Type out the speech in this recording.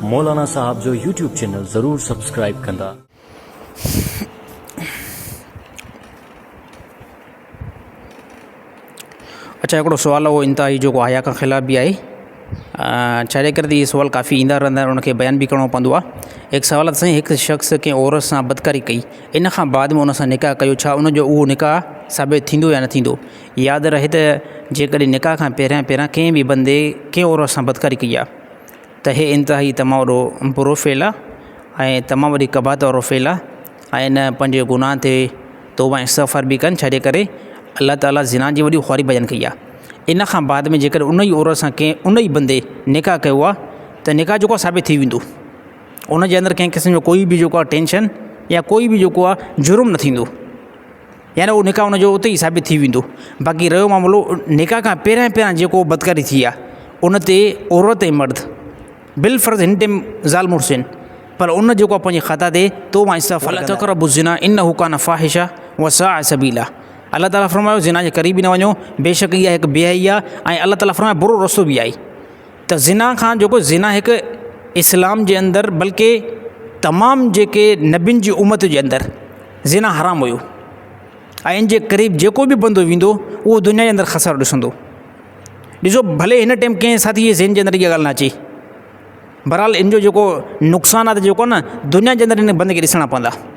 मौलाना साहब जो YouTube channel ज़रूर subscribe कंदा। अच्छा हिकिड़ो सुवाल हो इंतहाई जो हया खां ख़िलाफ़ भी आहे, छाजे करे त इहे सुवाल काफ़ी ईंदा रहंदा आहिनि, उनखे बयान बि करिणो पवंदो आहे। हिकु सवाल त साईं, हिकु शख़्स कंहिं औरत सां बदकारी कई, इन खां बाद में उन सां निकाह कयो, छा उनजो उहो निकाह साबित थींदो या न थींदो? यादि रहे त जेकॾहिं निकाह खां पहिरियां कंहिं बि बंदे कंहिं औरत सां बदकारी कई आहे त इहे इंतिहाई तमामु वॾो बुरो फेल आहे ऐं तमामु वॾी कबात वारो फेल आहे ऐं इन पंहिंजे गुनाह ते तौबा इस्तग़फ़ार बि कनि। छाजे करे अल्लाह ताला ज़िना जी वॾी ख़्वारी बयानु कई आहे। इन खां बाद में जेकर उन ई औरत सां कंहिं उन ई बंदे निकाह कयो आहे त निकाह जेको आहे साबित थी वेंदो, उनजे अंदरि कंहिं क़िस्म जो कोई बि जेको आहे टेंशन या कोई बि जेको आहे जुर्म न थींदो, यानी उहो निकाह उनजो उते ई साबित थी वेंदो। बाक़ी रहियो मामिलो निकाह खां पहिरियां जेको बदकारी थी आहे, उन ते औरत ऐं मर्द बिलफ़र्ज़ हिन टाइम ज़ाल मुड़ुस आहिनि, पर उन जेको आहे पंहिंजी ख़ता ते तौबा इस्तग़फ़ार वला तक़रबु ज़िना इन्नहु कान फ़ाहिशा व साअ सबीला। अल्लाह ताला फरमायो ज़िना जे क़रीब न वञो, बेशक इहा हिकु बेहयाई आहे ऐं अल्लाह ताला फरमायो बुरो रस्तो बि आहे। त ज़िना खां जेको ज़िना हिकु इस्लाम जे अंदरि बल्कि तमामु जेके नबियुनि जी उम्मत जे अंदरि ज़िना हराम हुयो ऐं इन जे क़रीब जेको बि बंदो वेंदो उहो दुनिया जे अंदरि ख़सारो ॾिसंदो। ॾिसो भले हिन टाइम कंहिं साथी जे ज़हन जे अंदरि इहा ॻाल्हि न अचे, बहरहाल इन जो जेको नुक़सानात जेको न दुनिया जे अंदरि इन बंदे खे ॾिसणा पवंदा।